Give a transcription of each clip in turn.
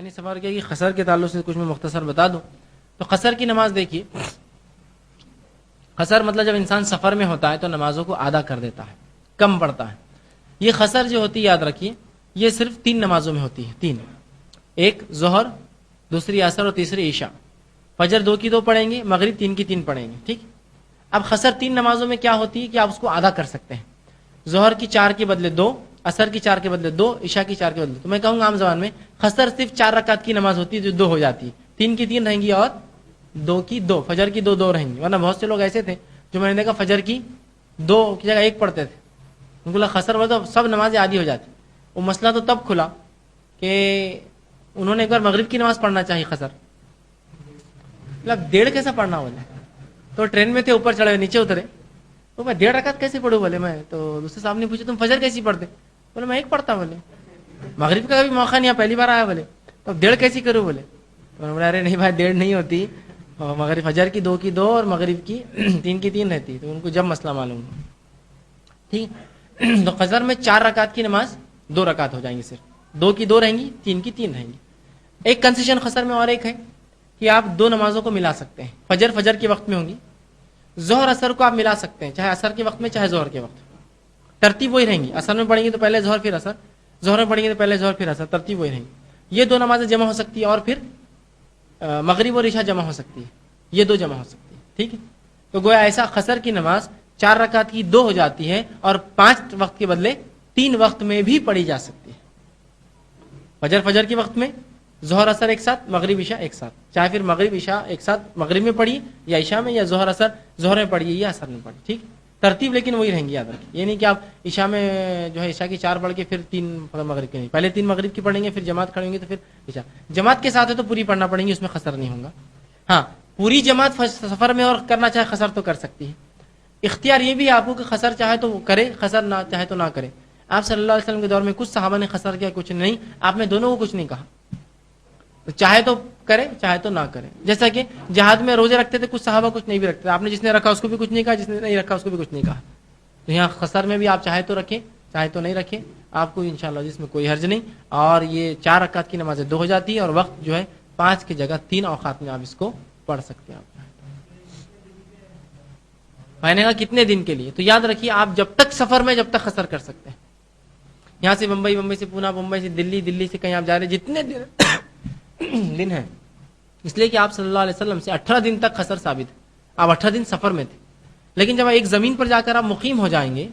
میں نے سوال کیا کہ قصر کے تعلق سے کچھ میں مختصر بتا دوں. تو قصر کی نماز دیکھیے، قصر مطلب جب انسان سفر میں ہوتا ہے تو نمازوں کو آدھا کر دیتا ہے، کم پڑتا ہے. یہ قصر جو ہوتی ہے یاد رکھیے یہ صرف 3 نمازوں میں ہوتی ہے، 3. ایک ظہر، دوسری عصر اور تیسری عشاء. فجر 2 کی 2 پڑھیں گے، مغرب 3 کی 3 پڑھیں گے. ٹھیک. اب قصر 3 نمازوں میں کیا ہوتی ہے کہ آپ اس کو آدھا کر سکتے ہیں. ظہر کی 4 کے بدلے 2، عصر کی 4 کے بدلے 2، عشاء کی 4 کے بدلے 2. تو میں کہوں گا عام زبان میں قصر صرف 4 رکعت کی نماز ہوتی ہے جو 2 ہو جاتی ہے. 3 کی 3 رہیں گی اور 2 کی 2، فجر کی 2 2 رہیں گی. ورنہ بہت سے لوگ ایسے تھے جو میں نے دیکھا فجر کی 2 کی جگہ 1 پڑھتے تھے. ان کو قصر ہوا تو سب نمازیں آدھی ہو جاتی. وہ مسئلہ تو تب کھلا کہ انہوں نے ایک بار مغرب کی نماز پڑھنا چاہیے قصر، مطلب 1.5 کیسا پڑھنا بولے. تو ٹرین میں تھے، اوپر چڑھے نیچے اترے تو میں 1.5 رکعت کیسے پڑھوں بولے. میں تو دوسرے صاحب نے پوچھا تم فجر کیسی پڑھتے؟ بولے میں 1 پڑھتا. بولے مغرب کا کبھی موقع نہیں ہے، پہلی بار آیا. بولے تو 1.5 کیسی کروں؟ بولے بولے ارے نہیں بھائی 1.5 نہیں ہوتی، مغرب فجر کی 2 کی 2 اور مغرب کی 3 کی 3 رہتی. تو ان کو جب مسئلہ معلوم ہوا. ٹھیک. تو قصر میں 4 رکعت کی نماز 2 رکعت ہو جائیں گی، صرف 2 کی 2 رہیں گی، 3 کی 3 رہیں گی. ایک کنسیشن قصر میں اور ایک ہے کہ آپ 2 نمازوں کو ملا سکتے ہیں. فجر کے وقت میں ہوں گی، ظہر عصر کو آپ ملا سکتے ہیں، چاہے عصر کے وقت میں چاہے ظہر کے وقت. ترتیب وہی رہیں گی. عصر میں پڑھیں گے تو پہلے ظہر پھر عصر، ظہر میں پڑھیں گے تو پہلے ظہر پھر عصر، ترتیب وہی رہیں گی. یہ 2 نمازیں جمع ہو سکتی ہے اور پھر مغرب اور عشاء جمع ہو سکتی ہے. یہ 2 جمع ہو سکتی ہے. ٹھیک ہے. تو گویا ایسا قصر کی نماز 4 رکعت کی 2 ہو جاتی ہے اور 5 وقت کے بدلے 3 وقت میں بھی پڑھی جا سکتی ہے. فجر کے وقت میں، ظہر عصر ایک ساتھ، مغرب عشاء ایک ساتھ، چاہے پھر مغرب عشاء ایک ساتھ مغرب میں پڑھیے یا عشاء میں، یا ظہر عصر ظہر میں پڑھیے یا عصر میں پڑھیے. ٹھیک. ترتیب لیکن وہی رہیں گی، یاد رکھیے. یہ نہیں کہ آپ عشاء میں جو ہے عشاء کی 4 پڑھ کے پھر 3 مغرب کی نہیں، پہلے 3 مغرب کی پڑھیں گے، پھر جماعت کھڑے ہوں گے تو پھر عشاء. جماعت کے ساتھ ہے تو پوری پڑھنا پڑیں گی، اس میں قصر نہیں ہوگا. ہاں پوری جماعت سفر میں اور کرنا چاہے قصر تو کر سکتی ہے. اختیار یہ بھی آپ کو کہ قصر چاہے تو کرے، قصر نہ چاہے تو نہ کرے. آپ صلی اللہ علیہ وسلم کے دور میں کچھ صحابہ نے قصر کیا، کچھ نہیں. آپ نے دونوں کو کچھ نہیں کہا. چاہے تو کرے چاہے تو نہ کرے. جیسا کہ جہاد میں روزے رکھتے تھے کچھ صحابہ، کچھ نہیں بھی رکھتے. آپ نے جس نے رکھا اس کو بھی کچھ نہیں کہا، جس نے نہیں رکھا اس کو بھی کچھ نہیں کہا. تو یہاں قصر میں بھی آپ چاہے تو رکھیں چاہے تو نہیں رکھیں، آپ کو انشاءاللہ جس میں کوئی حرج نہیں. اور یہ 4 رکعت کی نمازیں 2 ہو جاتی ہے اور وقت جو ہے 5 کی جگہ 3 اوقات میں آپ اس کو پڑھ سکتے ہیں. میں نے کہا کتنے دن کے لیے؟ تو یاد رکھیے آپ جب تک سفر میں جب تک قصر کر سکتے ہیں. یہاں سے بمبئی سے پونا، بمبئی سے دلی سے کہیں آپ جا رہے، جتنے دن ہیں، اس لیے کہ آپ صلی اللہ علیہ وسلم سے 18 دن تک قصر ثابت ہے. آپ 18 دن سفر میں تھے. لیکن جب ایک زمین پر جا کر آپ مقیم ہو جائیں گے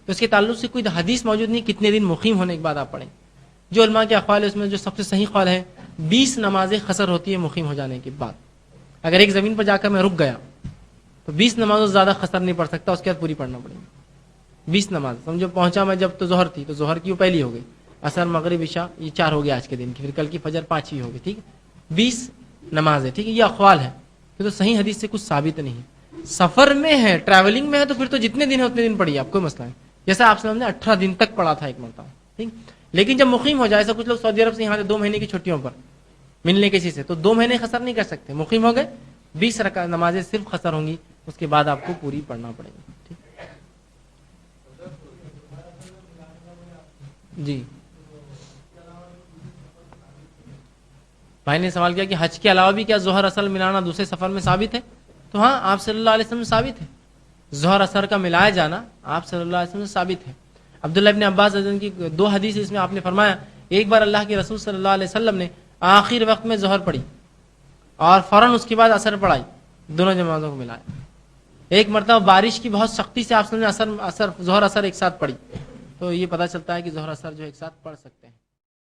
تو اس کے تعلق سے کوئی حدیث موجود نہیں کتنے دن مقیم ہونے کے بعد آپ پڑھیں. جو علماء کے اقوال ہے اس میں جو سب سے صحیح قول ہے 20 نمازیں قصر ہوتی ہے مقیم ہو جانے کے بعد. اگر ایک زمین پر جا کر میں رک گیا تو 20 نمازوں سے زیادہ قصر نہیں پڑھ سکتا، اس کے بعد پوری پڑھنا پڑے گی. 20 نماز سمجھو پہنچا میں جب تو ظہر تھی تو ظہر کی وہ پہلی ہو گئی، عصر مغرب عشاء یہ 4 ہو گیا آج کے دن کی، پھر کل کی فجر 5 ہی ہوگی. ٹھیک ہے. 20 نماز ہے. ٹھیک ہے. یہ اقوال ہے تو صحیح حدیث سے کچھ ثابت نہیں ہے. سفر میں ہے، ٹریولنگ میں ہے تو پھر تو جتنے دن ہے اتنے دن پڑھیے، آپ کوئی مسئلہ نہیں. جیسا آپ نے 18 دن تک پڑھا تھا ایک مرتبہ. ٹھیک. لیکن جب مقیم ہو جائے، ایسا کچھ لوگ سعودی عرب سے یہاں سے 2 مہینے کی چھٹیوں پر ملنے کسی سے، تو 2 مہینے قصر نہیں کر سکتے. مقیم ہو گئے 20 رکعت نمازیں صرف قصر ہوں گی، اس کے بعد آپ کو پوری پڑھنا پڑے گی. ٹھیک. جی بھائی نے سوال کیا کہ حج کے علاوہ بھی کیا ظہر عصر ملانا دوسرے سفر میں ثابت ہے؟ تو ہاں آپ صلی اللہ علیہ وسلم سے ثابت ہے. ظہر عصر کا ملایا جانا آپ صلی اللہ علیہ وسلم سے ثابت ہے. عبداللہ ابن عباس رضی اللہ عنہ کی 2 حدیث اس میں آپ نے فرمایا ایک بار اللہ کے رسول صلی اللہ علیہ وسلم نے آخر وقت میں ظہر پڑھی اور فوراً اس کے بعد عصر پڑھائی، دونوں نمازوں کو ملایا. ایک مرتبہ بارش کی بہت سختی سے آپ صلی اللہ علیہ وسلم نے ظہر عصر ایک ساتھ پڑھی. تو یہ پتہ چلتا ہے کہ ظہر عصر جو ایک ساتھ پڑھ سکتے ہیں.